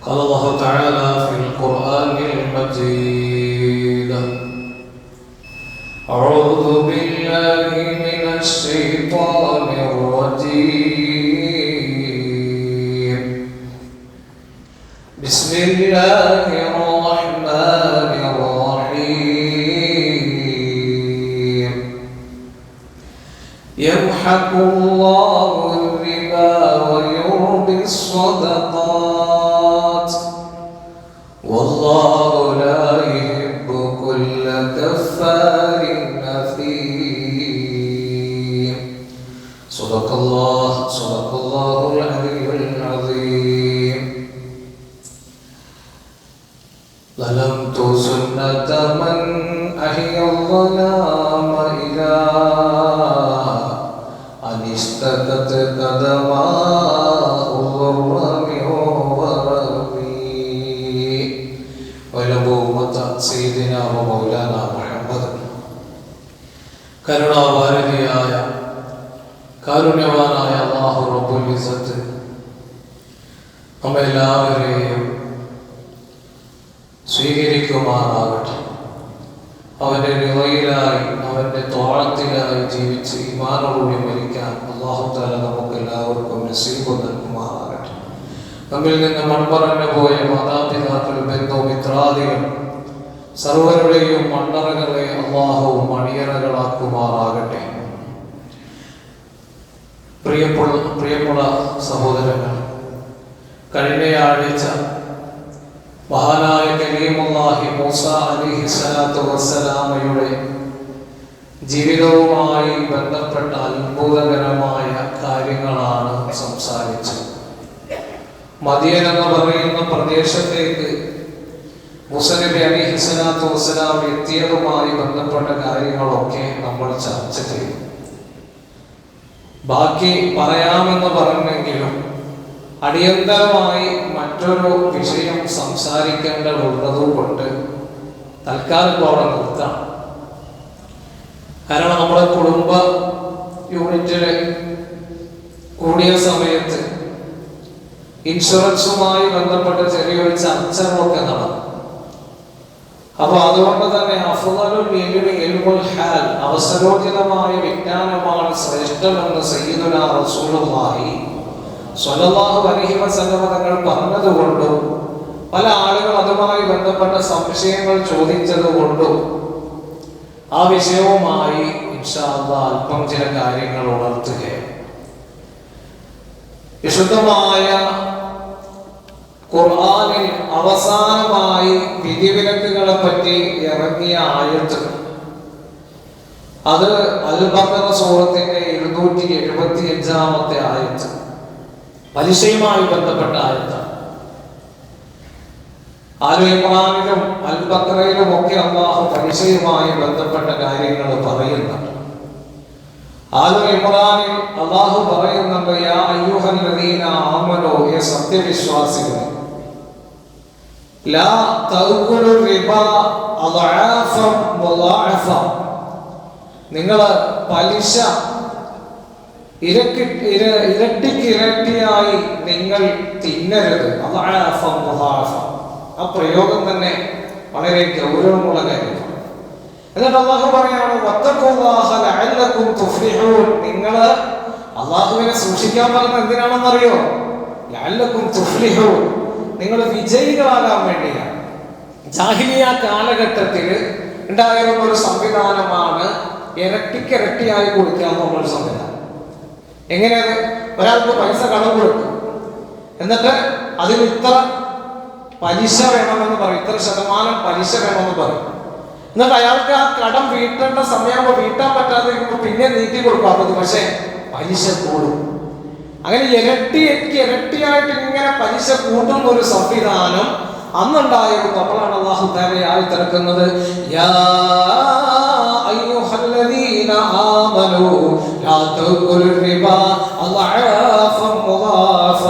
قال الله تعالى في القرآن المجيد: أعوذ بالله من الشيطان الرجيم. بسم الله الرحمن الرحيم. يمحق الله الربا ويربي الصدقات والله لا يحب كل كفار أثيم. صدق الله العلي العظيم. ظلمت سنة من أحيا الظلام إلى أن اشتكت قدماه الرمي وربي ولبومة سيدنا ومولانا محمد. കരുണാവാരിധിയായ കാരുണ്യവാനായ അല്ലാഹു റബ്ബുൽ ഇസ്സത്ത് നമ്മെല്ലാവരെയും സ്വീകരിക്കുമാറാകട്ടെ. അവന്റെ നിവയിലായി അവന്റെ ത്വാഅത്തിലായി ജീവിച്ച് ഈമാനോടുകൂടി മരിക്കാൻ അല്ലാഹു തആല നമുക്ക് എല്ലാവർക്കും നസീബ് നൽകുമാറാകട്ടെ. നമ്മിൽ നിന്ന് മൺമറഞ്ഞു പോയ മാതാപിതാക്കൾ, ബന്ധുമിത്രാദികൾ സർവരുടെയും മണ്ണറകളെ അല്ലാഹു മണിയറകളാക്കുമാറാകട്ടെ. പ്രിയമുള്ള സഹോദരങ്ങൾ, കഴിഞ്ഞയാഴ്ച മഹാനായ കലീമുല്ലാഹി മൂസ അലൈഹിസ്സലാത്തു വസ്സലാമയുടെ ജീവിതവുമായി ബന്ധപ്പെട്ട അത്ഭുതകരമായ കാര്യങ്ങളാണ് സംസാരിച്ചത്. മദിയൻ എന്ന് പറയുന്ന പ്രദേശത്തേക്ക് മൂസ നബി അലൈഹിസ്സലാത്തു വസ്സലാം എത്തിയതുമായി ബന്ധപ്പെട്ട കാര്യങ്ങളൊക്കെ നമ്മൾ ചർച്ച ചെയ്തു. ബാക്കി പറയാമെന്ന് പറഞ്ഞെങ്കിലും അടിയന്തരമായി മറ്റൊരു വിഷയം സംസാരിക്കേണ്ടതുള്ളതുകൊണ്ട് തൽക്കാലം അവിടെ നിർത്താം. കാരണം നമ്മുടെ കുടുംബ യൂണിറ്റില് കൂടിയ സമയത്ത് ഇൻഷുറൻസുമായി ബന്ധപ്പെട്ട ചെറിയൊരു ചർച്ചകളൊക്കെ നടന്നു. അപ്പൊ അതുകൊണ്ട് തന്നെ അഫ്ളലുൽ ഇൽമി ഇൽമുൽ ഹാൽ, അവസരോചിതമായ വിജ്ഞാനമാണ് ശ്രേഷ്ഠമെന്ന് സയ്യിദുനാ റസൂലുള്ളാഹി സ്വല്ലല്ലാഹു അലൈഹി വസല്ലം തങ്ങൾ പറഞ്ഞതുകൊണ്ടും പല ആളുകൾ അതുമായി ബന്ധപ്പെട്ട സംശയങ്ങൾ ചോദിച്ചതുകൊണ്ടും ആ വിഷയവുമായി ഇൻഷാ അല്ലാഹ് അല്പം ചില കാര്യങ്ങൾ ഉണർത്തുകയാണ്. വിശുദ്ധമായ ഖുർആനിൽ അവസാനമായി വിധിവിലക്കുകളെ പറ്റി ഇറങ്ങിയ ആയത്ത്, അത് അൽ ബഖറ സൂറത്തിന്റെ 275-ാമത്തെ ആയത്ത്, പലിശയുമായി ബന്ധപ്പെട്ട ആയത്താണ്. ആൽ ഇംറാനിലും അൽ ബഖറയിലും ഒക്കെ അല്ലാഹു പലിശയുമായി ബന്ധപ്പെട്ട കാര്യങ്ങൾ പറയുന്നുണ്ട്. ആൽ ഇംറാനിൽ അല്ലാഹു പറയുന്നുണ്ട്: യാ അയ്യുഹല്ലദീന ആമനൂ, യേ സത്യവിശ്വാസികളെ, ലാ തഅകുലു റിബാ അദ്ആഫൻ മുളാഅഫ, നിങ്ങൾ പലിശ ഇരട്ടിക്കിരട്ടിയായി നിങ്ങൾ തിന്നരുത്. അദ്ആഫൻ മുളാഅഫ, ആ പ്രയോഗം തന്നെ വളരെ ഗൗരവമുള്ള കാര്യമാണ്. എന്നിട്ട് അല്ലാഹു പറയാണ്: വത്തഖുല്ലാഹ ലഅല്ലകും തുഫ്ലിഹൂൻ, നിങ്ങൾ അല്ലാഹുവിനെ സൂക്ഷിക്കാൻ പറഞ്ഞത് എന്തിനാണെന്നറിയോ? ലഅല്ലകും തുഫ്ലിഹൂൻ, നിങ്ങൾ വിജയികളാകാൻ വേണ്ടിയാണ്. ജാഹിലിയ കാലഘട്ടത്തിൽ ഉണ്ടായിരുന്ന ഒരു സംവിധാനമാണ് ഇരട്ടിക്കിരട്ടിയായി കൊടുക്കുക എന്നുള്ളൊരു സംവിധാനം. എങ്ങനെയത്? ഒരാൾക്ക് പൈസ കടം കൊടുക്കും, എന്നിട്ട് അതിന് ഇത്ര പലിശ വേണമെന്ന് പറയും, ഇത്ര ശതമാനം പലിശ വേണമെന്ന് പറയും. എന്നിട്ട് അയാൾക്ക് ആ കടം വീട്ടേണ്ട സമയമാകുമ്പോൾ വീട്ടാൻ പറ്റാതെ പിന്നെ നീട്ടി കൊടുക്കും. അത് പക്ഷേ പലിശ കൂടും. അങ്ങനെ ഇരട്ടിയായിട്ട് ഇങ്ങനെ പലിശ കൂട്ടുന്ന ഒരു സംവിധാനം അന്നുണ്ടായിരുന്നു. അപ്പോഴാണ് അല്ലാഹു തആല ആയി തിരക്കുന്നത്: യാ അയ്യുഹല്ലദീന ആമനൂ ലാ തഅകുലു റിബാ അദ്ആഫൻ മുളാഅഫ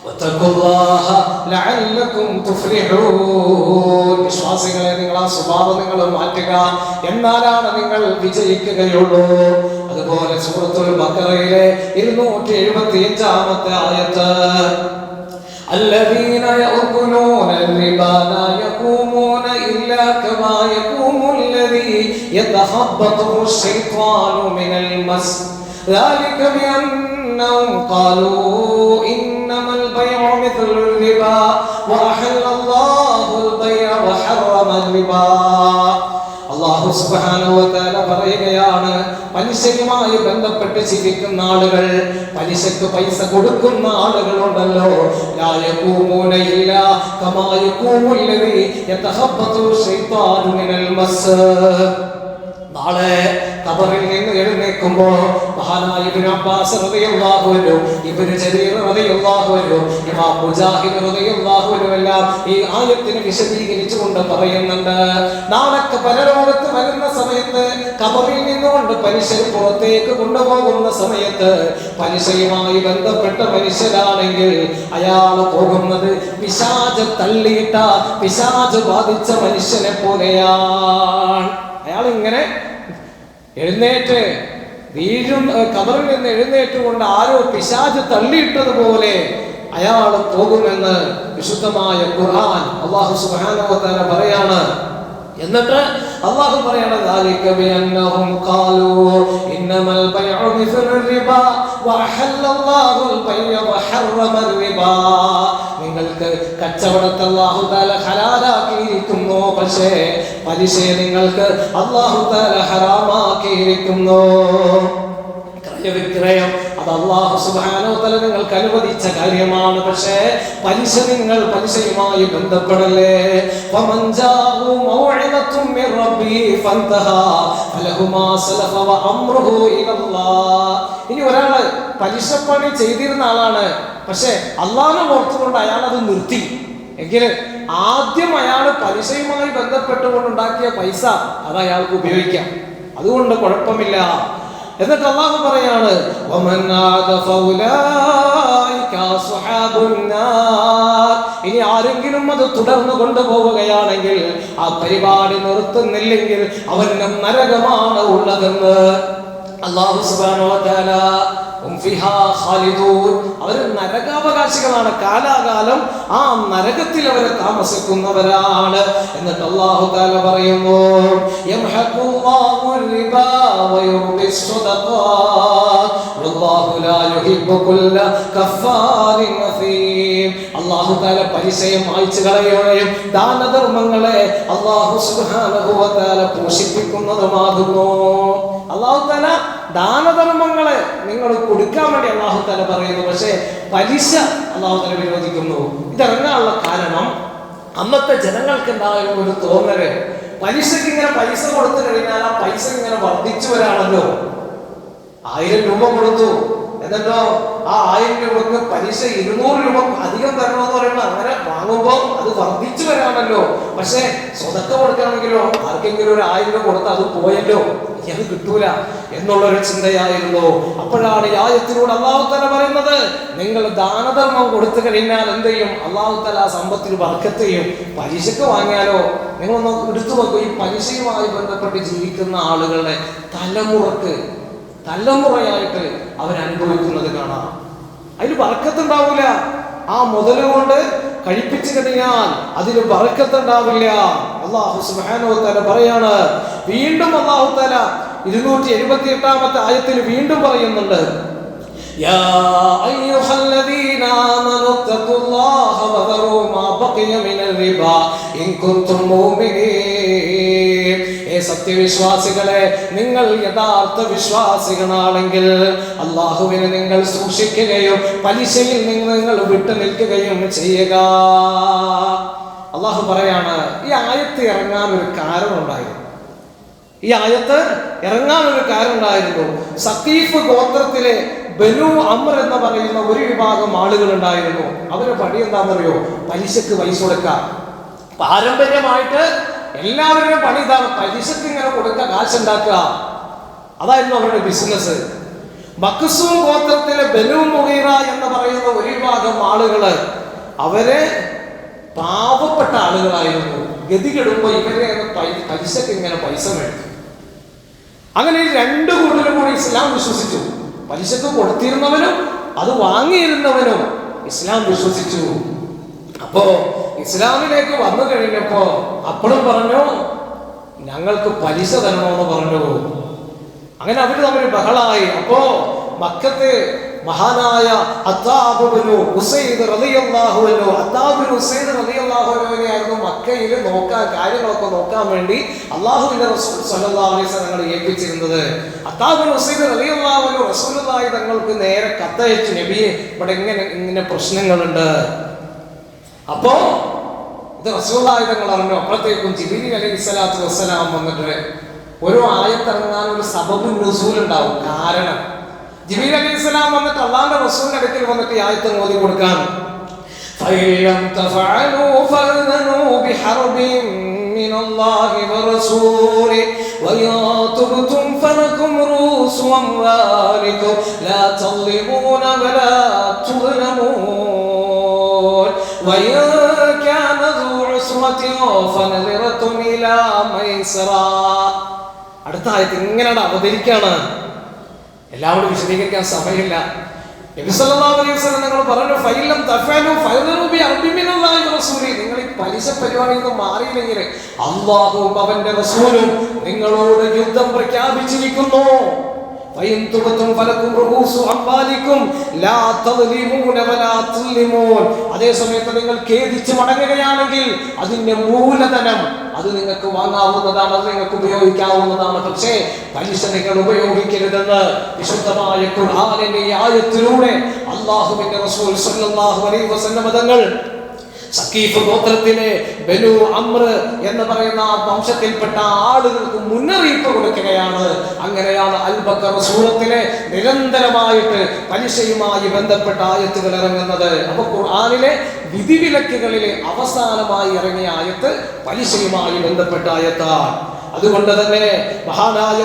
വത്തഖുല്ലാഹ ലഅല്ലകും തുഫ്ലിഹൂൻ. വിശ്വാസികളെ, നിങ്ങൾ ആ സ്വഭാവം നിങ്ങൾ മാറ്റുക, എന്നാലാണ് നിങ്ങൾ വിജയിക്കുകയുള്ളൂ. അതുപോലെ സൂറത്തുൽ ബഖറയിലെ 275-ാമത്തെ ആയത്ത്, الذين يأكلون الربا لا يقومون إلا كما يقوم الذي يتخبطه الشيطان من المس ذلك بأنهم قالوا إنما البيع مثل الربا وأحل الله البيع وحرم الربا. അല്ലാഹു സുബ്ഹാനഹു വ തആല പറയുകയാണ്, പലിശയുമായി ബന്ധപ്പെട്ട് ജീവിക്കുന്ന ആളുകൾ, പലിശക്ക് പൈസ കൊടുക്കുന്ന ആളുകളുണ്ടല്ലോ, ലാ യഖൂമൂന ഇല്ലാ കമാ യഖൂമുൽ ലദീ യതഖബ്ബതു ശൈത്താനു മിനൽ മസ്. നാളെ ഖബറിൽ നിന്ന് എഴുന്നേൽക്കുമ്പോൾ മഹാനായ ഇബ്നു അബ്ബാസ് റളിയല്ലാഹു അൻഹു, ഇബ്നു ജരീർ റളിയല്ലാഹു അൻഹു, ഇമാം മുജാഹിദ് റളിയല്ലാഹു അൻഹു എല്ലാം ഈ ആയത്തിനെ വിശദീകരിച്ചുകൊണ്ട് പറയുന്നുണ്ട്, നാളെ പരലോകത്ത് വരുന്ന സമയത്ത് ഖബറിൽ നിന്നുകൊണ്ട് പലിശ പുറത്തേക്ക് കൊണ്ടുപോകുന്ന സമയത്ത് പലിശയുമായി ബന്ധപ്പെട്ട മനുഷ്യരാണെങ്കിൽ അയാൾ പോകുന്നത് പിശാച് തള്ളിയിട്ട, പിശാച് ബാധിച്ച മനുഷ്യനെ പോലെയാണ്. അയാൾ ഇങ്ങനെ എഴുന്നേറ്റ് ഖബറിൽ നിന്ന് എഴുന്നേറ്റുകൊണ്ട് ആരോ പിശാച് തള്ളിയിട്ടതുപോലെ അയാൾ പോകുമെന്ന് വിശുദ്ധമായ ഖുർആൻ അല്ലാഹു സുബ്ഹാനഹു വ തആല പറയാണ്. എന്നിട്ട് അല്ലാഹു പറയാണ്, ذلك بأنهم قالوا إنما البيع مثل الربا وأحل الله البيع وحرم الربا. നിങ്ങൾക്ക് കച്ചവടത്തെ അല്ലാഹു തആല ഹലാലാക്കിയിരിക്കുന്നു, പക്ഷേ പലിശയെ നിങ്ങൾക്ക് അല്ലാഹു തആല ഹറാമാക്കിയിരിക്കുന്നു. വിക്രയം അത് അല്ലാഹു സുബ്ഹാനഹു വ തആല നിങ്ങൾക്ക് അനുവദിച്ച കാര്യമാണ്, പക്ഷേ പലിശ നിങ്ങൾ പലിശയുമായി ബന്ധപ്പെടല്ലേ. ഫമൻ ജാഅഹു മൗഇദത്തും മിർ റബ്ബിഹി ഫൻതഹാ ഫലഹു മാ സലഫ വ അംറുഹു ഇലല്ലാഹ്. ഇനി ഒരാള് പലിശപ്പണി ചെയ്തിരുന്ന ആളാണ്, പക്ഷേ അല്ലാഹുവിനെ ഓർത്തുകൊണ്ട് അയാൾ അത് നിർത്തി എങ്കിൽ ആദ്യം അയാൾ പലിശയുമായി ബന്ധപ്പെട്ടുകൊണ്ടുണ്ടാക്കിയ പൈസ അത് അയാൾക്ക് ഉപയോഗിക്കാം, അതുകൊണ്ട് കുഴപ്പമില്ല. എന്നിട്ട് അല്ലാഹു പറയാണ്, ഇനി ആരെങ്കിലും അത് തുടർന്നു കൊണ്ടുപോവുകയാണെങ്കിൽ, ആ പരിപാടി നിർത്തുന്നില്ലെങ്കിൽ അവന് നരകമാണ് ഉള്ളതെന്ന് അല്ലാഹു സുബ്ഹാനഹു വ തആല അവർ നരകാവകാശികളാണ്, കാലാകാലം ആ നരകത്തിൽ അവർ താമസിക്കുന്നവരാണ്. എന്നിട്ട് അല്ലാഹു തആല പറയുന്നു, യംഹഖുല്ലാഹു റിബാ വയുർബി സ്വദഖാത്ത് വല്ലാഹു ലാ യുഹിബ്ബു കുല്ല കഫാരിൻ അസീം. അല്ലാഹു തആല പലിശയെ മായ്ച്ചു കളയുകയും ദാനധർമ്മങ്ങളെ അല്ലാഹു സുബ്ഹാനഹു വ തആല പോഷിപ്പിക്കുന്നതുമാകുന്നു. അല്ലാഹു തആല ദാനധർമ്മങ്ങളെ നിങ്ങൾ കൊടുക്കാൻ വേണ്ടി അല്ലാഹു തആല പറയുന്നു, പക്ഷേ പലിശ അല്ലാഹു തആല വിരോധിക്കുന്നു. ഇതറിഞ്ഞാലുള്ള കാരണം അന്നത്തെ ജനങ്ങൾക്ക് ഉണ്ടാകുന്ന ഒരു തോന്നല്, പലിശക്ക് ഇങ്ങനെ പൈസ കൊടുത്തു കഴിഞ്ഞാൽ ആ പൈസ ഇങ്ങനെ വർദ്ധിച്ചു വരാണല്ലോ. 1000 രൂപ കൊടുത്തു, എന്നിട്ടോ ആ 1000 രൂപക്ക് പലിശ 200 രൂപ അധികം തരണമെന്ന് പറയുമ്പോൾ അങ്ങനെ വാങ്ങുമ്പോൾ അത് വർദ്ധിച്ചു വരാണല്ലോ. പക്ഷേ സ്വതക്ക കൊടുക്കുകയാണെങ്കിലോ ആർക്കെങ്കിലും ഒരു 1000 രൂപ കൊടുത്ത് അത് പോയല്ലോ, അത് കിട്ടൂല എന്നുള്ളൊരു ചിന്തയായിരുന്നു. അപ്പോഴാണ് ഈ ആയത്തിലൂടെ അല്ലാഹു തആല പറയുന്നത്, നിങ്ങൾ ദാനധർമ്മം കൊടുത്തു കഴിഞ്ഞാൽ എന്ത് ചെയ്യും? അല്ലാഹു തആല ആ സമ്പത്തിന് ബർക്കത്ത് ചെയ്യും. പലിശക്ക് വാങ്ങിയാലോ, നിങ്ങളൊന്ന് എടുത്തു നോക്കൂ, ഈ പലിശയുമായി ബന്ധപ്പെട്ട് ജീവിക്കുന്ന ആളുകളുടെ തലമുറയായിട്ട് അവരനുഭവിക്കുന്നത് കാണാം. അതിന് ബർക്കത്തുണ്ടാവില്ല. ആ മുതൽ കൊണ്ട് കഴിപ്പിച്ചു കഴിഞ്ഞാൽ അതിന് ബർക്കത്തുണ്ടാവില്ല. അല്ലാഹു സുബ്ഹാനഹു വ തആല പറയാണ്, വീണ്ടും അല്ലാഹു തആല 278-ാമത്തെ ആയത്തിൽ വീണ്ടും പറയുന്നുണ്ട്, യാ അയ്യുഹല്ലദീന ആമനൂ തഖുല്ലാഹ വദറൂ മാ ബഖിയ മിനർ റിബാ ഇൻ കുൻതും മുഅ്മിനീൻ. സത്യവിശ്വാസികളെ, നിങ്ങൾ യഥാർത്ഥ വിശ്വാസികളാണെങ്കിൽ അല്ലാഹുവിനെ നിങ്ങൾ സൂക്ഷിക്കുകയും പലിശയിൽ നിങ്ങൾ വിട്ടു നിൽക്കുകയും ചെയ്യുക. അല്ലാഹു പറയാണ്, ഈ ആയത്ത് ഇറങ്ങാൻ ഒരു കാരണമുണ്ടായിരുന്നു. സഖീഫ് ഗോത്രത്തിലെ ബനു അംർ എന്ന് പറയുന്ന ഒരു വിഭാഗം ആളുകൾ ഉണ്ടായിരുന്നു. അവരുടെ പണി എന്താണെന്നറിയോ? പലിശക്ക് പൈസ കൊടുക്കുക. പാരമ്പര്യമായിട്ട് എല്ലാവരുടെയും പണി ഇതാണ്, പലിശക്ക് ഇങ്ങനെ കൊടുക്കുക, കാശുണ്ടാക്കുക. അതായിരുന്നു അവരുടെ ബിസിനസ്. മഖ്സൂം ഗോത്രത്തിലെ ബനു മുഗീറ എന്ന് പറയുന്ന ഒരു വിഭാഗം ആളുകള് അവരെ പാവപ്പെട്ട ആളുകളായിരുന്നു. ഗതികെടുമ്പോ ഇവരെ പലിശക്ക് ഇങ്ങനെ പൈസ മേടിക്കും. അങ്ങനെ ഈ 2 കൂട്ടരും കൂടി ഇസ്ലാം വിശ്വസിച്ചു. പലിശക്ക് കൊടുത്തിരുന്നവനും അത് വാങ്ങിയിരുന്നവനും ഇസ്ലാം വിശ്വസിച്ചു. അപ്പോ ഇസ്ലാമിലേക്ക് വന്നു കഴിഞ്ഞപ്പോ അപ്പോഴും പറഞ്ഞു ഞങ്ങൾക്ക് പലിശ തരണമെന്ന് പറഞ്ഞു. അങ്ങനെ അവര് തമ്മിൽ ബഹളായി. അപ്പോ മക്കത്ത് മഹാനായ അത്താബ് ഇബ്നു ഉസൈദ് റളിയല്ലാഹു അൻഹു, അത്താബ് ഇബ്നു ഉസൈദ് റളിയല്ലാഹു അൻഹുവിനെയായിരുന്നു മക്കയിൽ കാര്യങ്ങളൊക്കെ നോക്കാൻ വേണ്ടി അല്ലാഹുവിന്റെ റസൂൽ സ്വല്ലല്ലാഹു അലൈഹി വസല്ലം ഏൽപ്പിച്ചിരുന്നത്. അത്താബ് ഇബ്നു ഉസൈദ് റളിയല്ലാഹു അൻഹു റസൂലുള്ളാഹി തങ്ങൾക്ക് നേരെ കത്തയച്ചു, നബിയെ ഇവിടെ ഇങ്ങനെ പ്രശ്നങ്ങളുണ്ട്. അപ്പോ ഇത് റസൂലുള്ളാഹി തങ്ങൾ അറിഞ്ഞു. അപ്പോഴത്തേക്കും ജിബ്രീൽ അലൈഹിസ്സലാത്തു വസ്സലാം വന്നിട്ട് ഒരു ആയത്തിറങ്ങാൻ ഒരു സബബുൻ നുസൂൽ ഉണ്ടാവും, കാരണം ജിബ്രീൽ അലൈഹിസ്സലാം വന്നിട്ട് അല്ലാഹുവിന്റെ റസൂലിന്റെ അടുക്കൽ വന്നിട്ട് ഈ ആയത്ത് ഓതി കൊടുക്കാൻ. ഫഇല്ലം തഫഅലൂ ഫഅ്ദനൂ ബിഹർബിൻ മിനല്ലാഹി വറസൂലിഹി വഇൻ തുബ്തും ഫലകും റൂസു അംവാലികും ലാ തളിമൂന വലാ തുളമൂൻ വഇൻ കാന ദൂ ഉസ്വതിൻ ഫനദിറതുൻ ഇലാ മൈസറ. അടുത്ത ആയത്ത് ഇങ്ങനെയാണ് അവതരിക്കാണ്. എല്ലാവരും വിശദീകരിക്കാൻ സമയമില്ല. നബി സല്ലല്ലാഹു അലൈഹി വസല്ലം നിങ്ങൾ പറഞ്ഞു ഫൈലം തഫഅലു ഫഅ്ദനൂ ബിഹർബിൻ മിനല്ലാഹി വറസൂലിഹി, നിങ്ങൾ ഈ പലിശ പരിപാടിയിൽ നിന്ന് മാറിയില്ലെങ്കിൽ അല്ലാഹുവും അവന്റെ റസൂലും നിങ്ങളോട് യുദ്ധം പ്രഖ്യാപിച്ചിരിക്കുന്നു. വഇൻ തുബ്തും ഫലകും റൂസു അംവാലികും ലാ തളിമൂന വലാ തുളിമൂൻ. അതേ സമയത്ത് നിങ്ങൾ ഖേദിച്ച് മടങ്ങുകയാണെങ്കിൽ അതിന്റെ മൂലധനം അത് നിങ്ങൾക്ക് വാങ്ങാവുന്നതാണ്, അത് നിങ്ങൾക്ക് ഉപയോഗിക്കാവുന്നതാണ്. പക്ഷേ പലിശ നിങ്ങൾ ഉപയോഗിക്കരുതെന്ന് വിശുദ്ധമായ ഖുർആനിന്റെ ഈ ആയത്തിലൂടെ അല്ലാഹുവിന്റെ റസൂൽ സ്വല്ലല്ലാഹു അലൈഹി വസല്ലം തങ്ങൾ സഖീഫ് ഗോത്രത്തിലെ ബനു അംർ എന്ന് പറയുന്ന വംശത്തിൽപ്പെട്ട ആളുകൾക്ക് മുന്നറിയിപ്പ് കൊടുക്കുകയാണ്. അങ്ങനെയാണ് അൽ ബഖറ സൂറത്തിലെ നിരന്തരമായിട്ട് പലിശയുമായി ബന്ധപ്പെട്ട ആയത്തുകൾ ഇറങ്ങുന്നത്. അപ്പോൾ ഖുർആനിലെ വിധിവിലക്കുകളിലെ അവസാനമായി ഇറങ്ങിയ ആയത്ത് പലിശയുമായി ബന്ധപ്പെട്ട ആയത്താണ്. അതുകൊണ്ട് തന്നെ മഹാനായ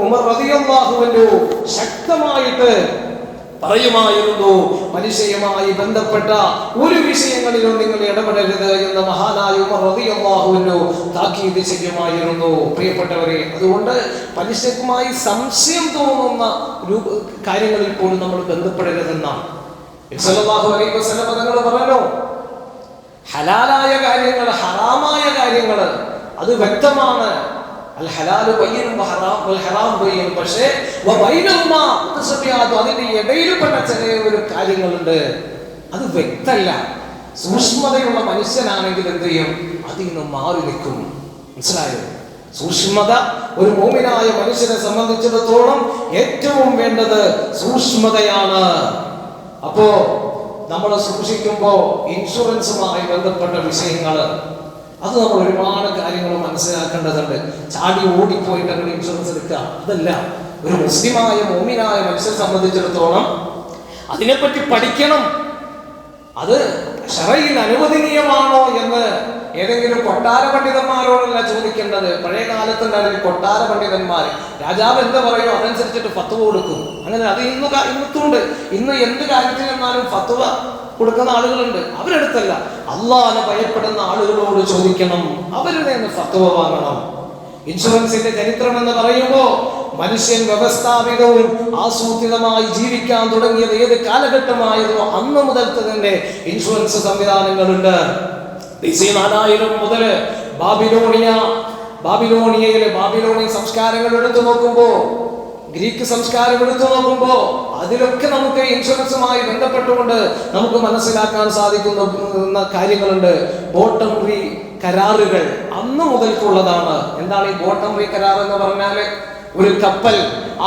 ഉമർ റളിയല്ലാഹു അൻഹു ശക്തമായിട്ട് പറയുമായിരുന്നു, പലിശയുമായി ബന്ധപ്പെട്ട ഒരു വിഷയങ്ങളിലും നിങ്ങൾ ഇടപെടരുത് എന്ന് മഹാനായ ഉമർ റളിയല്ലാഹു അൻഹു താക്കീത് ചെയ്യുമായിരുന്നു. പ്രിയപ്പെട്ടവരെ, അതുകൊണ്ട് പലിശയുമായി സംശയം തോന്നുന്ന കാര്യങ്ങളിൽ പോലും നമ്മൾ ബന്ധപ്പെടരുതെന്നാണ് സല്ലല്ലാഹു അലൈഹി വസല്ലം തങ്ങൾ പറഞ്ഞു. ഹലാലായ കാര്യങ്ങൾ, ഹറാമായ കാര്യങ്ങൾ അത് വ്യക്തമാണ്. അൽ ഹലാലു ബയ്യിനും വൽ ഹറാം ബയ്യിനും. പക്ഷേ വബൈനഹുമാ മുതശബ്ബിഹാത്ത്, അതിന്റെ ഇടയിൽപ്പെട്ട ചില ഒരു കാര്യങ്ങളുണ്ട്, അത് വ്യക്തമല്ല. സൂക്ഷ്മതയുള്ള മനുഷ്യനാണെങ്കിൽ എന്ത് ചെയ്യും? അതിൽ നിന്ന് മാറി നിൽക്കും. മനസ്സിലായോ? സൂക്ഷ്മത ഒരു മുഅ്മിനായ മനുഷ്യനെ സംബന്ധിച്ചിടത്തോളം ഏറ്റവും വേണ്ടത് സൂക്ഷ്മതയാണ്. അപ്പോ നമ്മൾ സൂക്ഷിക്കുമ്പോ ഇൻഷുറൻസുമായി ബന്ധപ്പെട്ട വിഷയങ്ങൾ അത് നമ്മൾ ഒരുപാട് കാര്യങ്ങൾ മനസ്സിലാക്കേണ്ടതുണ്ട്. ചാടി ഓടിപ്പോയിട്ട് അങ്ങനെ ഇൻഷുറൻസ് എടുക്കുക അതല്ല. ഒരു മുസ്ലിമായ മുഅ്മിനായ മനുഷ്യനെ സംബന്ധിച്ചിടത്തോളം അതിനെപ്പറ്റി പഠിക്കണം. അത് ശറഈൽ അനുവദനീയമാണോ എന്ന് ഏതെങ്കിലും കൊട്ടാര പണ്ഡിതന്മാരോടല്ല ചോദിക്കേണ്ടത്. പഴയ കാലത്തുണ്ടായിരുന്ന കൊട്ടാര പണ്ഡിതന്മാർ രാജാവ് എന്താ പറയുമോ അതനുസരിച്ചിട്ട് ഫത്വ കൊടുക്കും. അങ്ങനെ അത് ഇന്നത്തുണ്ട്. ഇന്ന് എന്ത് കാര്യത്തിൽ എന്നാലും ഫത്വ കൊടുക്കുന്ന ആളുകളുണ്ട്. അവരെടുത്തല്ല, അള്ളാഹനെ ഭയപ്പെടുന്ന ആളുകളോട് ചോദിക്കണം, അവരുടെ ഫത്വ വാങ്ങണം. ഇൻഷുറൻസിന്റെ ചരിത്രം എന്ന് പറയുമ്പോൾ മനുഷ്യൻ വ്യവസ്ഥാപിതവും ആസൂത്രിതമായി ജീവിക്കാൻ തുടങ്ങിയത് ഏത് കാലഘട്ടമായിരുന്നു അന്ന് മുതൽക്ക് തന്നെ ഇൻഷുറൻസ് സംവിധാനങ്ങളുണ്ട്. BC 4000 മുതൽ ബാബിലോണിയയിലെ ബാബിലോണിയൻ സംസ്കാരങ്ങൾ എടുത്തു നോക്കുമ്പോൾ, ഗ്രീക്ക് സംസ്കാരം എടുത്തു നോക്കുമ്പോൾ അതിലൊക്കെ നമുക്ക് ഇൻഷുറൻസുമായി ബന്ധപ്പെട്ടുകൊണ്ട് നമുക്ക് മനസ്സിലാക്കാൻ സാധിക്കുന്ന കാര്യങ്ങളുണ്ട്. ബോട്ടംറി കരാറുകൾ അന്ന് മുതൽക്കുള്ളതാണ്. എന്താണ് ഈ ബോട്ടംറി കരാർ എന്ന് പറഞ്ഞാൽ? ഒരു കപ്പൽ,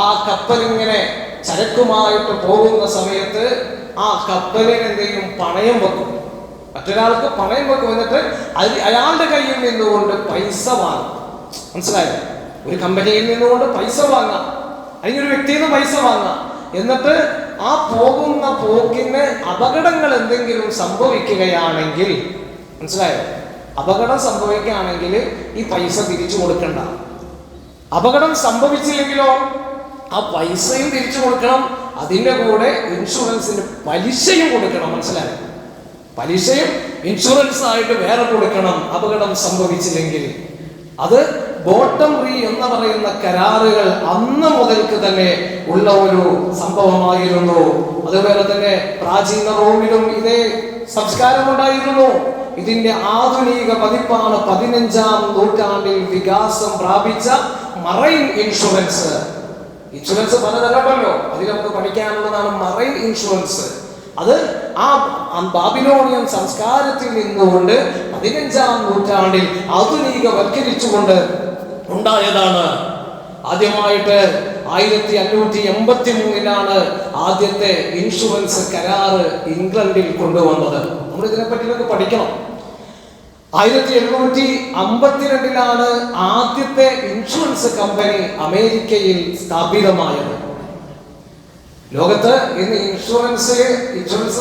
ആ കപ്പൽ ഇങ്ങനെ ചരക്കുമായിട്ട് പോകുന്ന സമയത്ത് ആ കപ്പലിന് എന്തെങ്കിലും പണയം വെക്കും, മറ്റൊരാൾക്ക് പണയം വെക്കും. എന്നിട്ട് അയാളുടെ കയ്യിൽ നിന്നുകൊണ്ട് പൈസ വാങ്ങും. മനസ്സിലായോ? ഒരു കമ്പനിയിൽ നിന്നുകൊണ്ട് പൈസ വാങ്ങാം, അല്ലെങ്കിൽ ഒരു വ്യക്തിയിൽ നിന്ന് പൈസ വാങ്ങാം. എന്നിട്ട് ആ പോകുന്ന പോക്കിന് അപകടങ്ങൾ എന്തെങ്കിലും സംഭവിക്കുകയാണെങ്കിൽ, മനസ്സിലായോ? അപകടം സംഭവിക്കുകയാണെങ്കിൽ ഈ പൈസ തിരിച്ചു കൊടുക്കണ്ട. അപകടം സംഭവിച്ചില്ലെങ്കിലോ ആ പൈസയും തിരിച്ചു കൊടുക്കണം, അതിൻ്റെ കൂടെ ഇൻഷുറൻസിന്റെ പലിശയും കൊടുക്കണം. മനസ്സിലായോ? പലിശയും ഇൻഷുറൻസ് ആയിട്ട് വേറെ കൊടുക്കണം അപകടം സംഭവിച്ചില്ലെങ്കിൽ. അത് ബോട്ടംറി എന്ന് പറയുന്ന കരാറുകൾ അന്ന് മുതൽക്ക് തന്നെ ഉള്ള ഒരു സംഭവമായിരുന്നു. അതുപോലെ തന്നെ പ്രാചീന റോമിലും ഇതേ സംസ്കാരമുണ്ടായിരുന്നു. ഇതിന്റെ ആധുനിക പതിപ്പാണ് 15-ാം നൂറ്റാണ്ടിൽ വികാസം പ്രാപിച്ച മറൈൻ ഇൻഷുറൻസ്. ഇൻഷുറൻസ് പലതരമല്ലോ, അതിൽ നമുക്ക് പഠിക്കാനുള്ളതാണ് മറൈൻ ഇൻഷുറൻസ്. അത് ആ ബാബിലോണിയൻ സംസ്കാരത്തിൽ നിന്നുകൊണ്ട് 15-ാം നൂറ്റാണ്ടിൽ ആധുനികവൽക്കരിച്ചുകൊണ്ട് ഉണ്ടായതാണ്. ആദ്യമായിട്ട് 1583 ആദ്യത്തെ ഇൻഷുറൻസ് കരാറ് ഇംഗ്ലണ്ടിൽ കൊണ്ടുവന്നത്. നമ്മൾ ഇതിനെപ്പറ്റിയൊക്കെ പഠിക്കണം. 1752 ആദ്യത്തെ ഇൻഷുറൻസ് കമ്പനി അമേരിക്കയിൽ സ്ഥാപിതമായത്. ലോകത്ത് ഇന്ന് ഇൻഷുറൻസ്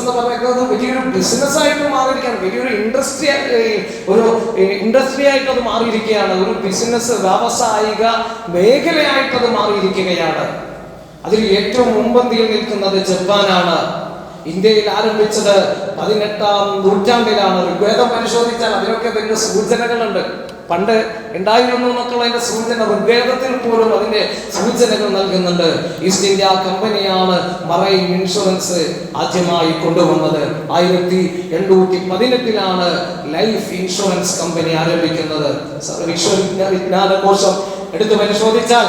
എന്ന് പറയുന്നത് വലിയൊരു ബിസിനസ് ആയിട്ട് മാറിയിരിക്കുകയാണ്, വലിയൊരു ഇൻഡസ്ട്രി ആയിട്ട് അത് മാറിയിരിക്കുകയാണ്, ഒരു ബിസിനസ് വ്യാവസായിക മേഖലയായിട്ട് അത് മാറിയിരിക്കുകയാണ്. അതിൽ ഏറ്റവും മുൻപന്തിയിൽ നിൽക്കുന്നത് ജപ്പാനാണ്. ഇന്ത്യയിൽ ആരംഭിച്ചത് 18-ാം നൂറ്റാണ്ടിലാണ്. ഋഗ്വേദം പരിശോധിച്ചാൽ അതിനൊക്കെ തന്നെ സൂചനകളുണ്ട്. പണ്ട് ഉണ്ടായിരുന്നു എന്നൊക്കെയുള്ള അതിന്റെ സൂചന ഋഗ്വേദത്തിൽ പോലും അതിന്റെ സൂചനകൾ നൽകുന്നുണ്ട്. ഈസ്റ്റ് ഇന്ത്യ കമ്പനിയാണ് മറൈൻ ഇൻഷുറൻസ് ആദ്യമായി കൊണ്ടുവന്നത്. 1818 ലൈഫ് ഇൻഷുറൻസ് കമ്പനി ആരംഭിക്കുന്നത്. വിജ്ഞാനകോശം എടുത്തു പരിശോധിച്ചാൽ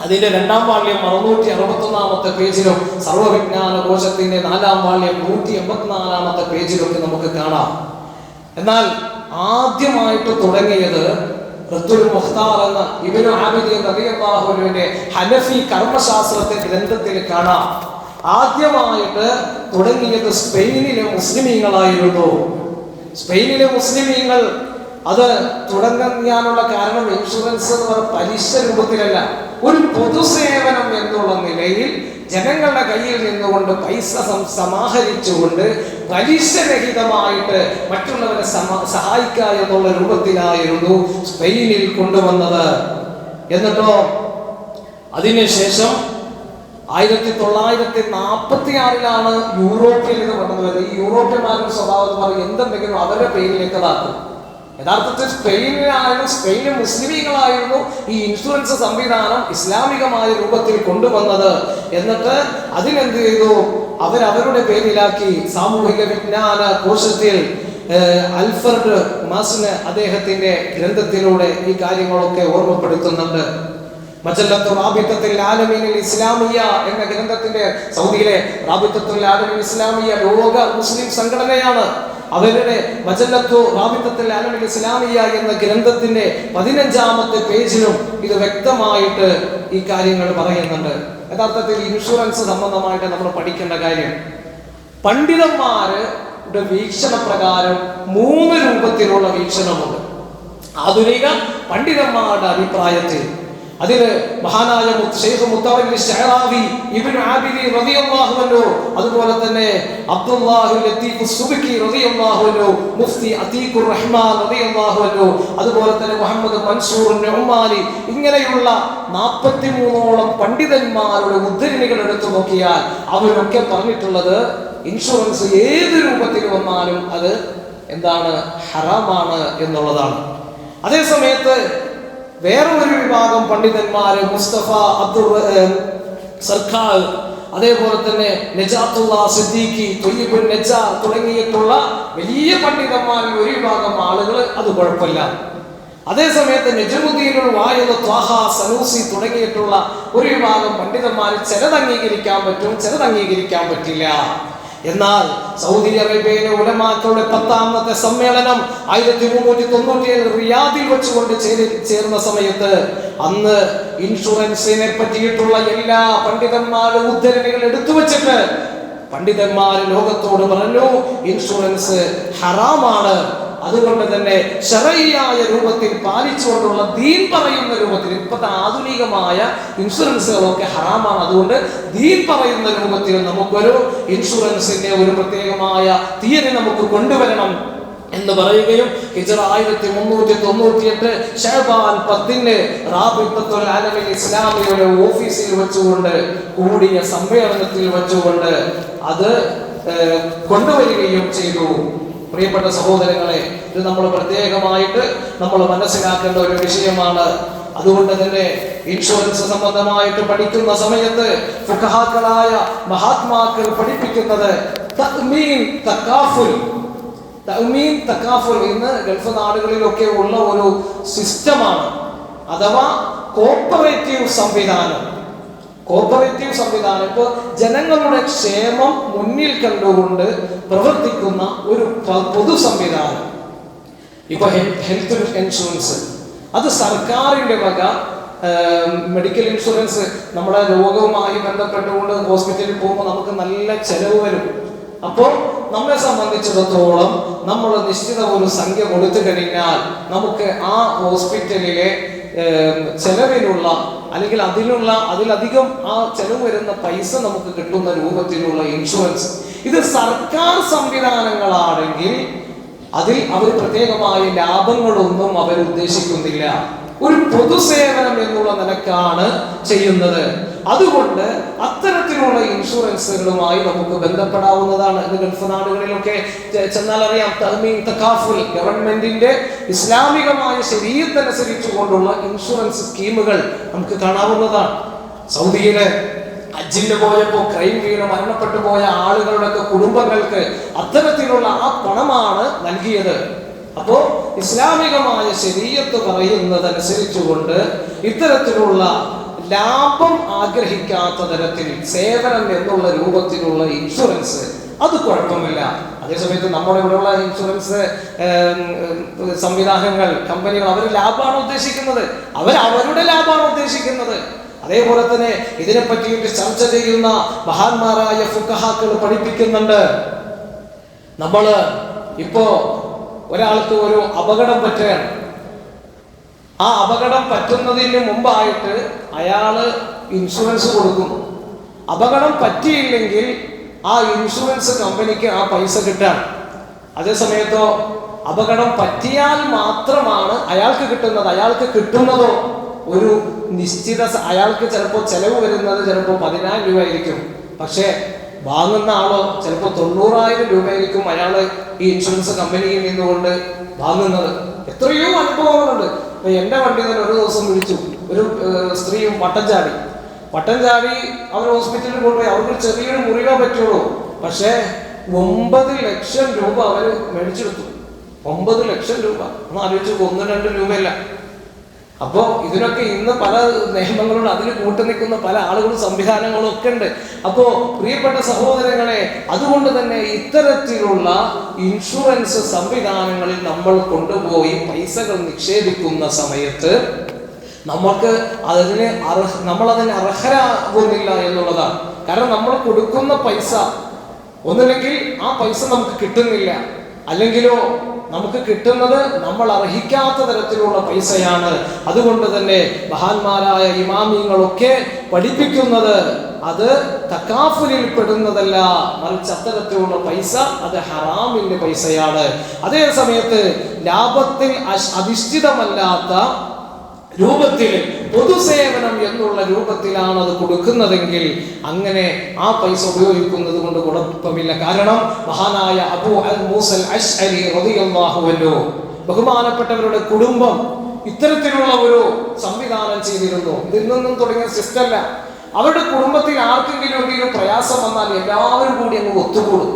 അതിന്റെ 2-ാം വാള്യം 661 പേജിലും സർവ്വവിജ്ഞാന കോശത്തിന്റെ 4-ാം വാള്യം 184 പേജിലൊക്കെ നമുക്ക് കാണാം. എന്നാൽ ആദ്യമായിട്ട് തുടങ്ങിയത് റദ്ദുൽ മുഖ്താർ എന്ന ഇബ്നു ആബിദീൻ റളിയല്ലാഹു അൻഹുവിന്റെ ഹനഫി കർമ്മശാസ്ത്രത്തെ ഗ്രന്ഥത്തിൽ കാണാം. ആദ്യമായിട്ട് തുടങ്ങിയത് സ്പെയിനിലെ മുസ്ലിമീങ്ങളായിരുന്നു. സ്പെയിനിലെ മുസ്ലിമീങ്ങൾ അത് തുടങ്ങാനുള്ള കാരണം ഇൻഷുറൻസ് എന്ന് പറഞ്ഞ പലിശ രൂപത്തിലല്ല, ഒരു പൊതുസേവനം എന്നുള്ള നിലയിൽ ജനങ്ങളുടെ കയ്യിൽ നിന്നുകൊണ്ട് പൈസ സമാഹരിച്ചുകൊണ്ട് പലിശരഹിതമായിട്ട് മറ്റുള്ളവരെ സഹായിക്കുക എന്നുള്ള രൂപത്തിലായിരുന്നു സ്പെയിനിൽ കൊണ്ടുവന്നത്. എന്നിട്ടോ അതിനുശേഷം 1946 യൂറോപ്പിൽ ഇത് കൊണ്ടുവന്നത്. ഈ യൂറോപ്യന്മാരുടെ സ്വഭാവം പറയും എന്തുണ്ടെങ്കിലും അവരുടെ പേരിലേക്ക് അതാക്കും. യഥാർത്ഥത്തിൽ സ്പെയിനിലെ മുസ്ലിമീങ്ങളായിരുന്നു ഈ ഇൻഷുറൻസ് സംവിധാനം ഇസ്ലാമികമായ രൂപത്തിൽ കൊണ്ടുവന്നത്. എന്നിട്ട് അതിനെന്ത് ചെയ്തു, അവരവരുടെ പേരിലാക്കി. സാമൂഹിക വിജ്ഞാന കോശത്തിൽ അൽഫ്രഡ് മാസ്ന് അദ്ദേഹത്തിന്റെ ഗ്രന്ഥത്തിലൂടെ ഈ കാര്യങ്ങളൊക്കെ ഓർമ്മപ്പെടുത്തുന്നുണ്ട്. മജല്ലത്തു റാബിത്തത്തുൽ ആലമീനിൽ ഇസ്ലാമിയ എന്ന ഗ്രന്ഥത്തിന്റെ, സൗദിയിലെ റാബിത്തത്തുൽ ആലമീൻ ഇസ്ലാമിയ ലോക മുസ്ലിം സംഘടനയാണ്. അവരുടെ മജല്ലത്തു റാബിത്തത്തുൽ ആലമീൻ ഇസ്ലാമിയ എന്ന ഗ്രന്ഥത്തിന്റെ 15-ാമത്തെ പേജിലും ഇത് വ്യക്തമായിട്ട് ഈ കാര്യങ്ങൾ പറയുന്നുണ്ട്. യഥാർത്ഥത്തിൽ ഇൻഷുറൻസ് സംബന്ധമായിട്ട് നമ്മൾ പഠിക്കേണ്ട കാര്യം, പണ്ഡിതന്മാരുടെ വീക്ഷണ പ്രകാരം 3 രൂപത്തിലുള്ള വീക്ഷണമുണ്ട്. ആധുനിക പണ്ഡിതന്മാരുടെ അഭിപ്രായത്തിൽ അതില് മഹാനായ ശൈഖ് മുത്തവല്ലി ശഅറാവി, ഇബ്നു ആബിദീൻ റളിയല്ലാഹു അൻഹു, അതുപോലെ തന്നെ അബ്ദുല്ലാഹി ലത്തീഫ് സുബ്കി റളിയല്ലാഹു അൻഹു, മുഫ്തി അതീഖുർ റഹ്മാൻ റളിയല്ലാഹു അൻഹു, അതുപോലെ തന്നെ മുഹമ്മദ് മൻസൂർ നുഅ്മാനി, ഇങ്ങനെയുള്ള 43ഓളം പണ്ഡിതന്മാരുടെ ഉദ്ധരണികൾ എടുത്തു നോക്കിയാൽ അവരൊക്കെ പറഞ്ഞിട്ടുള്ളത് ഇൻഷുറൻസ് ഏത് രൂപത്തിൽ വന്നാലും അത് എന്താണ്, ഹറാമാണ് എന്നുള്ളതാണ്. അതേ സമയത്ത് വേറൊരു വിഭാഗം പണ്ഡിതന്മാര് മുസ്തഫ അബ്ദുർ സർക്കാർ, അതേപോലെ തന്നെ നജാത്തുള്ള സിദ്ദീഖി, തൊയ്യിബുൻ നജാർ തുടങ്ങിയിട്ടുള്ള വലിയ പണ്ഡിതന്മാരിൽ ഒരു വിഭാഗം ആളുകൾ അത് കുഴപ്പമില്ല. അതേ സമയത്ത് നജമുദ്ദീനുൽ വായിദ് ത്വാഹ സനൂസി തുടങ്ങിയിട്ടുള്ള ഒരു വിഭാഗം പണ്ഡിതന്മാർ ചിലത് അംഗീകരിക്കാൻ പറ്റും, ചിലത് അംഗീകരിക്കാൻ പറ്റില്ല. എന്നാൽ സൗദി അറേബ്യയിലെ ഉലമാക്കളുടെ 10ാമത്തെ സമ്മേളനം 1397 റിയാദിൽ വെച്ചുകൊണ്ട് ചേർന്ന സമയത്ത് അന്ന് ഇൻഷുറൻസിനെ പറ്റിയിട്ടുള്ള എല്ലാ പണ്ഡിതന്മാരുടെ ഉദ്ധരണികൾ എടുത്തു വെച്ചിട്ട് പണ്ഡിതന്മാർ ലോകത്തോട് പറഞ്ഞു ഇൻഷുറൻസ് ഹറാമാണ്. അതുകൊണ്ട് തന്നെ ശറഈയായ രൂപത്തിൽ പാലിച്ചുകൊണ്ടുള്ള ദീൻ പറയുന്ന രൂപത്തിൽ, ഇപ്പോഴത്തെ ആധുനികമായ ഇൻഷുറൻസുകളൊക്കെ ഹറാമാണ്, അതുകൊണ്ട് ദീൻ പറയുന്ന രൂപത്തിൽ നമുക്കൊരു ഇൻഷുറൻസിന്റെ ഒരു പ്രത്യേകമായ തിയറി നമുക്ക് കൊണ്ടുവരണം എന്ന് പറയുകയും ഹിജ്റ 1398 ശഅബാൻ 10 റാബിത്തത്തുൽ ആലമീൻ ഇസ്ലാമിയുടെ ഓഫീസിൽ വെച്ചുകൊണ്ട് കൂടിയ സമ്മേളനത്തിൽ വെച്ചുകൊണ്ട് അത് കൊണ്ടുവരികയും ചെയ്തു. പ്രിയപ്പെട്ട സഹോദരങ്ങളെ, ഇത് നമ്മൾ പ്രത്യേകമായിട്ട് നമ്മൾ മനസ്സിലാക്കേണ്ട ഒരു വിഷയമാണ്. അതുകൊണ്ട് തന്നെ ഇൻഷുറൻസ് സംബന്ധമായിട്ട് പഠിക്കുന്ന സമയത്ത് ഫുഖഹാക്കളായ മഹാത്മാക്കൾ പഠിപ്പിക്കുന്നത് തഅ്മീൻ, തകാഫുൽ, തഅ്മീൻ തകാഫുൽ ഇന്ന് ഗൾഫ് നാടുകളിലൊക്കെ ഉള്ള ഒരു സിസ്റ്റമാണ്, അഥവാ കോപ്പറേറ്റീവ് സംവിധാനം. ഇപ്പോൾ ജനങ്ങളുടെ ക്ഷേമം മുന്നിൽ കണ്ടുകൊണ്ട് പ്രവർത്തിക്കുന്ന ഒരു പൊതു സംവിധാനം. ഇപ്പൊ ഹെൽത്ത് ഇൻഷുറൻസ്, അത് സർക്കാരിന്റെ വക മെഡിക്കൽ ഇൻഷുറൻസ്. നമ്മുടെ രോഗവുമായി ബന്ധപ്പെട്ടുകൊണ്ട് ഹോസ്പിറ്റലിൽ പോകുമ്പോൾ നമുക്ക് നല്ല ചെലവ് വരും. അപ്പോൾ നമ്മെ സംബന്ധിച്ചിടത്തോളം നമ്മൾ നിശ്ചിത ഒരു സംഖ്യ കൊടുത്തു കഴിഞ്ഞാൽ നമുക്ക് ആ ഹോസ്പിറ്റലിലെ ചെലവിനുള്ള അല്ലെങ്കിൽ അതിലധികം ആ ചെലവ് വരുന്ന പൈസ നമുക്ക് കിട്ടുന്ന രൂപത്തിലുള്ള ഇൻഷുറൻസ്. ഇത് സർക്കാർ സംവിധാനങ്ങളാണെങ്കിൽ അതിൽ അവർ പ്രത്യേകമായ ലാഭങ്ങളൊന്നും അവർ ഉദ്ദേശിക്കുന്നില്ല. ഒരു പൊതുസേവനം എന്നുള്ള നിലക്കാണ് ചെയ്യുന്നത്. അതുകൊണ്ട് അത്തരത്തിലുള്ള ഇൻഷുറൻസുകളുമായി നമുക്ക് ബന്ധപ്പെടാവുന്നതാണ്. ഇന്ന് ഗൾഫ് നാടുകളിലൊക്കെ ചെന്നാൽ അറിയാം, തഅ്മീൻ തകാഫുൽ, ഗവൺമെന്റിന്റെ ഇസ്ലാമികമായ ശരീഅത്തനുസരിച്ചുകൊണ്ടുള്ള ഇൻഷുറൻസ് സ്കീമുകൾ നമുക്ക് കാണാവുന്നതാണ്. സൗദിയിലെ ഹജ്ജിന് പോയപ്പോൾ ക്രൈം വീണ് മരണപ്പെട്ടു പോയ ആളുകളുടെ കുടുംബങ്ങൾക്ക് അത്തരത്തിലുള്ള ആ പണമാണ് നൽകിയത്. അപ്പോ ഇസ്ലാമികമായ ശരീഅത്ത് പറയുന്നതനുസരിച്ചുകൊണ്ട് ഇത്തരത്തിലുള്ള ലാഭം ആഗ്രഹിക്കാത്ത തരത്തിൽ സേവനം എന്നുള്ള രൂപത്തിലുള്ള ഇൻഷുറൻസ് അത് കുഴപ്പമില്ല. അതേസമയത്ത് നമ്മുടെ ഇവിടെയുള്ള ഇൻഷുറൻസ് സംവിധാനങ്ങൾ, കമ്പനികൾ, അവർ ലാഭമാണ് ഉദ്ദേശിക്കുന്നത്, അവരുടെ ലാഭമാണ് ഉദ്ദേശിക്കുന്നത്. അതേപോലെ തന്നെ ഇതിനെ പറ്റിയിട്ട് ചർച്ച ചെയ്യുന്ന മഹാന്മാരായ ഫുഖഹാക്കൾ പഠിപ്പിക്കുന്നുണ്ട്. നമ്മള് ഇപ്പോ ഒരാൾക്ക് ഒരു അപകടം പറ്റുകയാണ്. ആ അപകടം പറ്റുന്നതിന് മുമ്പായിട്ട് അയാള് ഇൻഷുറൻസ് കൊടുക്കും. അപകടം പറ്റിയില്ലെങ്കിൽ ആ ഇൻഷുറൻസ് കമ്പനിക്ക് ആ പൈസ കിട്ടാൻ. അതേസമയത്തോ അപകടം പറ്റിയാൽ മാത്രമാണ് അയാൾക്ക് കിട്ടുന്നത്. അയാൾക്ക് കിട്ടുന്നതോ ഒരു നിശ്ചിത, അയാൾക്ക് ചിലപ്പോൾ ചെലവ് വരുന്നത് ചിലപ്പോൾ 10,000 രൂപ ആയിരിക്കും. പക്ഷേ വാങ്ങുന്ന ആളോ ചിലപ്പോൾ 90,000 രൂപയായിരിക്കും അയാൾ ഈ ഇൻഷുറൻസ് കമ്പനിയിൽ നിന്നുകൊണ്ട് വാങ്ങുന്നത്. എത്രയോ അനുഭവങ്ങളുണ്ട്. എൻ്റെ വണ്ടി തന്നെ ഒരു ദിവസം വിളിച്ചു, ഒരു സ്ത്രീയും വട്ടം ചാടി അവർ ഹോസ്പിറ്റലിൽ കൊണ്ടുപോയി. അവർക്ക് ചെറിയൊരു മുറിവേ പറ്റുള്ളൂ. പക്ഷേ 9 ലക്ഷം രൂപ അവർ മേടിച്ചെടുത്തു. 9 ലക്ഷം രൂപ ഒന്ന് ആലോചിച്ചു, 1-2 രൂപയല്ല. അപ്പോൾ ഇതിനൊക്കെ ഇന്ന് പല നിയമങ്ങളും അതിന് കൂട്ടുനിൽക്കുന്ന പല ആളുകളും സംവിധാനങ്ങളും ഒക്കെ ഉണ്ട്. അപ്പോൾ പ്രിയപ്പെട്ട സഹോദരങ്ങളെ, അതുകൊണ്ട് തന്നെ ഇത്തരത്തിലുള്ള ഇൻഷുറൻസ് സംവിധാനങ്ങളിൽ നമ്മൾ കൊണ്ടുപോയി പൈസകൾ നിക്ഷേപിക്കുന്ന സമയത്ത് നമ്മളതിന് അർഹരാകുന്നില്ല എന്നുള്ളതാണ്. കാരണം നമ്മൾ കൊടുക്കുന്ന പൈസ ഒന്നില്ലെങ്കിൽ ആ പൈസ നമുക്ക് കിട്ടുന്നില്ല, അല്ലെങ്കിലോ നമുക്ക് കിട്ടുന്നത് നമ്മൾ അർഹിക്കാത്ത തരത്തിലുള്ള പൈസയാണ്. അതുകൊണ്ട് തന്നെ മഹാന്മാരായ ഇമാമിങ്ങളൊക്കെ പഠിപ്പിക്കുന്നത് അത് തകാഫുലിൽ പെടുന്നതല്ല, മറിച്ച് അത്തരത്തിലുള്ള പൈസ അത് ഹറാമിന്റെ പൈസയാണ്. അതേ സമയത്ത് ലാഭത്തിൽ അധിഷ്ഠിതമല്ലാത്ത രൂപത്തിൽ പൊതുസേവനം എന്നുള്ള രൂപത്തിലാണ് അത് കൊടുക്കുന്നതെങ്കിൽ അങ്ങനെ ആ പൈസ ഉപയോഗിക്കുന്നത് കൊണ്ട് കുഴപ്പമില്ല. കാരണം മഹാനായ അബൂ മൂസൽ അശ്അരി റളിയല്ലാഹു അൻഹു, ബഹുമാനപ്പെട്ടവരുടെ കുടുംബം ഇത്തരത്തിലുള്ള ഒരു സംവിധാനം ചെയ്തിരുന്നു. ഇതിൽ നിന്നും തുടങ്ങിയ സിസ്റ്റമല്ല. അവരുടെ കുടുംബത്തിൽ ആർക്കെങ്കിലും എന്തെങ്കിലും പ്രയാസം വന്നാൽ എല്ലാവരും കൂടി അങ്ങ് ഒത്തുകൂടും.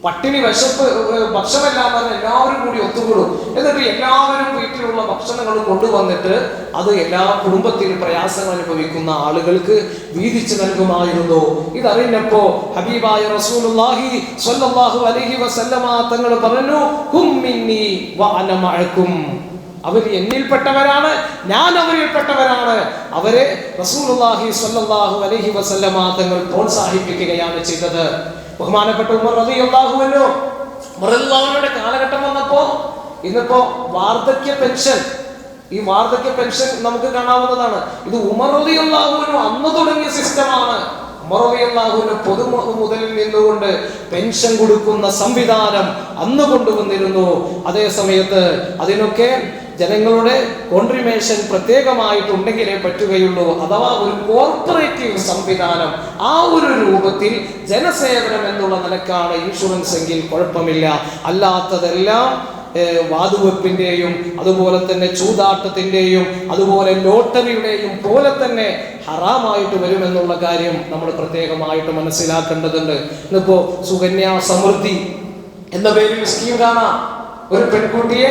പട്ടിണി, വിശപ്പ്, ഭക്ഷണമെല്ലാം പറഞ്ഞ് എല്ലാവരും കൂടി ഒത്തുകൂടും. എന്നിട്ട് എല്ലാവരും വീട്ടിലുള്ള ഭക്ഷണങ്ങൾ കൊണ്ടുവന്നിട്ട് അത് എല്ലാ കുടുംബത്തിലും പ്രയാസങ്ങൾ അനുഭവിക്കുന്ന ആളുകൾക്ക് വീതിച്ചു നൽകുമായിരുന്നു. ഇതറിഞ്ഞപ്പോ ഹബീബായ റസൂലുള്ളാഹി സ്വല്ലല്ലാഹു അലൈഹി വസല്ലമ തങ്ങൾ പറഞ്ഞു, ഹും മിന്നി വ അന മഅകും, അവർ എന്നിൽപ്പെട്ടവരാണ്, ഞാൻ അവരിൽപ്പെട്ടവരാണ്. അവരെ റസൂലുള്ളാഹി സ്വല്ലല്ലാഹു അലൈഹി വസല്ലമ തങ്ങൾ പ്രോത്സാഹിപ്പിക്കുകയാണ് ചെയ്തത്. ബഹുമാനപ്പെട്ട ഉമർ റളിയല്ലാഹു അൻഹു, ഉമറുടെ കാലഘട്ടം വന്നപ്പോ ഇന്നിപ്പോ വാർദ്ധക്യ പെൻഷൻ, ഈ വാർദ്ധക്യ പെൻഷൻ നമുക്ക് കാണാവുന്നതാണ്. ഇത് ഉമർ റളിയല്ലാഹു അൻഹു അന്ന് തുടങ്ങിയ സിസ്റ്റമാണ്. ഉമർ റളിയല്ലാഹു അൻഹു പൊതു മുതലിൽ നിന്നുകൊണ്ട് പെൻഷൻ കൊടുക്കുന്ന സംവിധാനം അന്ന് കൊണ്ടുവന്നിരുന്നു. അതേ സമയത്ത് അതിനൊക്കെ ജനങ്ങളുടെ കോൺട്രിബ്യൂഷൻ പ്രത്യേകമായിട്ടുണ്ടെങ്കിലേ പറ്റുകയുള്ളൂ. അഥവാ ഒരു കോർപ്പറേറ്റീവ് സംവിധാനം, ആ ഒരു രൂപത്തിൽ ജനസേവനം എന്നുള്ള നിലക്കാണ് ഇൻഷുറൻസ് എങ്കിൽ കുഴപ്പമില്ല. അല്ലാത്തതെല്ലാം വാതുവെപ്പിന്റെയും അതുപോലെ തന്നെ ചൂതാട്ടത്തിന്റെയും അതുപോലെ ലോട്ടറിയുടെയും പോലെ തന്നെ ഹറാമായിട്ട് വരുമെന്നുള്ള കാര്യം നമ്മൾ പ്രത്യേകമായിട്ട് മനസ്സിലാക്കേണ്ടതുണ്ട്. ഇന്നിപ്പോ സുകന്യാ സമൃദ്ധി എന്ന പേരിൽ സ്കീം കാണാം. ഒരു പെൺകുട്ടിയെ,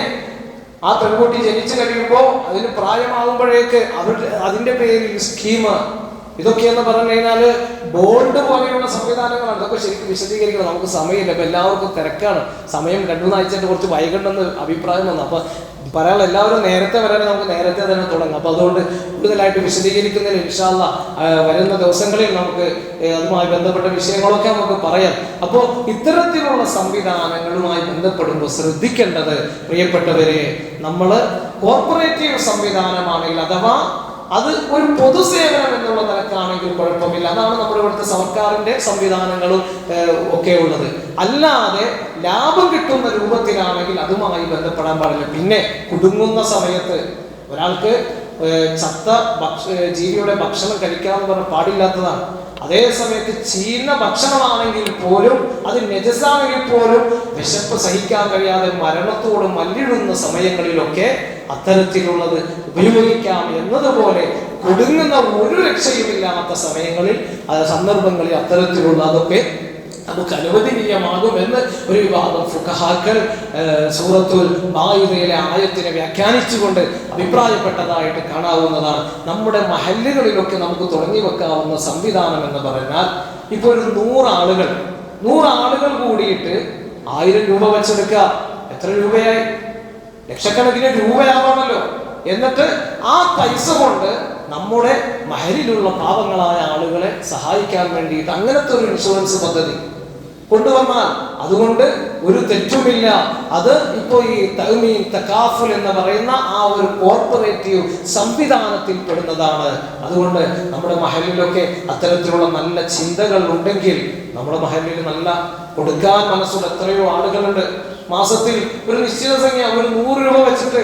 ആ പെൺകുട്ടി ജനിച്ചു കഴിയുമ്പോൾ അതിന് പ്രായമാകുമ്പോഴേക്ക് അതിന്റെ പേരിൽ സ്കീം. ഇതൊക്കെയെന്ന് പറഞ്ഞു കഴിഞ്ഞാല് ബോണ്ട് പോലെയുള്ള സംവിധാനങ്ങളാണ്. ഇതൊക്കെ ശരിക്കും വിശദീകരിക്കണം, നമുക്ക് സമയമില്ല. ഇപ്പൊ എല്ലാവർക്കും തിരക്കാണ്. സമയം 2-3 ആഴ്ചയായിട്ട് കുറച്ച് വൈകണ്ടെന്ന് അഭിപ്രായം വന്നു. അപ്പൊ പറയാനുള്ള എല്ലാവരും നേരത്തെ വരാനും നമുക്ക് നേരത്തെ തന്നെ തുടങ്ങാം. അപ്പൊ അതുകൊണ്ട് കൂടുതലായിട്ട് വിശദീകരിക്കുന്നതിന് ഇൻഷാ അല്ലാഹ് വരുന്ന ദിവസങ്ങളിൽ നമുക്ക് അതുമായി ബന്ധപ്പെട്ട വിഷയങ്ങളൊക്കെ നമുക്ക് പറയാം. അപ്പോൾ ഇത്തരത്തിലുള്ള സംവിധാനങ്ങളുമായി ബന്ധപ്പെടുമ്പോൾ ശ്രദ്ധിക്കേണ്ടത്, പ്രിയപ്പെട്ടവരെ, നമ്മൾ കോർപ്പറേറ്റീവ് സംവിധാനമാണെങ്കിൽ അഥവാ അത് ഒരു പൊതുസേവനം എന്നുള്ള നിലക്കാണെങ്കിൽ കുഴപ്പമില്ല. അതാണ് നമ്മുടെ ഇവിടുത്തെ സർക്കാരിന്റെ സംവിധാനങ്ങളും ഒക്കെ ഉള്ളത്. അല്ലാതെ ലാഭം കിട്ടുന്ന രൂപത്തിലാണെങ്കിൽ അതുമായി ബന്ധപ്പെടാൻ പാടില്ല. പിന്നെ കുടുങ്ങുന്ന സമയത്ത് ഒരാൾക്ക് ചത്ത ജീവിയുടെ ഭക്ഷണം കഴിക്കാമെന്ന് പറഞ്ഞാൽ പാടില്ലാത്തതാണ്. അതേ സമയത്ത് ചീന ഭക്ഷണമാണെങ്കിൽ പോലും, അത് നജസാണെങ്കിൽ പോലും വിശപ്പ് സഹിക്കാൻ കഴിയാതെ മരണത്തോട് മല്ലിടുന്ന സമയങ്ങളിലൊക്കെ അത്തരത്തിലുള്ളത് ഉപയോഗിക്കാം എന്നതുപോലെ കുടുങ്ങുന്ന ഒരു രക്ഷയുമില്ലാത്ത സമയങ്ങളിൽ, സന്ദർഭങ്ങളിൽ അത്തരത്തിലുള്ള അതൊക്കെ നമുക്ക് അനുവദനീയമാകുമെന്ന് ഒരു വിഭാഗം ഫുഖഹാക്കൾ സൂറത്തുൽ മാഇദയിലെ ആയത്തിനെ വ്യാഖ്യാനിച്ചുകൊണ്ട് അഭിപ്രായപ്പെട്ടതായിട്ട് കാണാവുന്നതാണ്. നമ്മുടെ മഹല്ലുകളിലൊക്കെ നമുക്ക് തുടങ്ങി വെക്കാവുന്ന സംവിധാനം എന്ന് പറഞ്ഞാൽ, ഇപ്പോൾ ഒരു 100 ആളുകൾ കൂടിയിട്ട് 1000 രൂപ വെച്ചെടുക്കുക. എത്ര രൂപയായി? ലക്ഷക്കണക്കിന് രൂപയാവാമല്ലോ. എന്നിട്ട് ആ പൈസ കൊണ്ട് നമ്മുടെ മഹലിലുള്ള പാവങ്ങളായ ആളുകളെ സഹായിക്കാൻ വേണ്ടിയിട്ട് അങ്ങനത്തെ ഒരു ഇൻഷുറൻസ് പദ്ധതി കൊണ്ടുവന്നാൽ അതുകൊണ്ട് ഒരു തെറ്റുമില്ല. അത് ഇപ്പോൾ ഈ തഅ്മീൻ തകാഫുൽ എന്ന് പറയുന്ന ആ ഒരു കോർപ്പറേറ്റീവ് സംവിധാനത്തിൽ പെടുന്നതാണ്. അതുകൊണ്ട് നമ്മുടെ മഹലിലൊക്കെ അത്തരത്തിലുള്ള നല്ല ചിന്തകൾ ഉണ്ടെങ്കിൽ, നമ്മുടെ മഹലിൽ നല്ല കൊടുക്കാൻ മനസ്സുള്ള എത്രയോ ആളുകളുണ്ട്. മാസത്തിൽ ഒരു നിശ്ചിത സംഖ്യ, ഒരു 100 രൂപ വെച്ചിട്ട്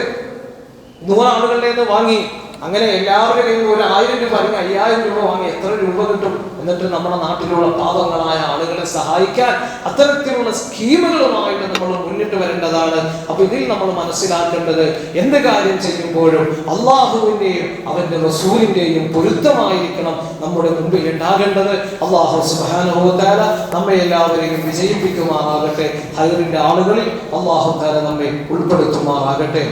100 ആളുകളുടെ നിന്ന് വാങ്ങി, അങ്ങനെ എല്ലാവരുടെ കയ്യിൽ ഒരു 1000 രൂപ അല്ലെങ്കിൽ 5000 രൂപ വാങ്ങി എത്ര രൂപ കിട്ടും? എന്നിട്ട് നമ്മുടെ നാട്ടിലുള്ള പാവങ്ങളായ ആളുകളെ സഹായിക്കാൻ അത്തരത്തിലുള്ള സ്കീമുകളുമായിട്ട് നമ്മൾ മുന്നിട്ട് വരേണ്ടതാണ്. അപ്പൊ ഇതിൽ നമ്മൾ മനസ്സിലാക്കേണ്ടത്, എന്ത് കാര്യം ചെയ്യുമ്പോഴും അള്ളാഹുവിന്റെയും അവന്റെ റസൂലിന്റെയും പൊരുത്തമായിരിക്കണം നമ്മുടെ മുമ്പിൽ ഉണ്ടാകേണ്ടത്. അള്ളാഹു സുബ്ഹാനഹു വ തആല നമ്മെ എല്ലാവരെയും വിജയിപ്പിക്കുമാറാകട്ടെ. ഹൈറിന്റെ ആളുകളിൽ അള്ളാഹു തആല നമ്മെ ഉൾപ്പെടുത്തുമാറാകട്ടെ.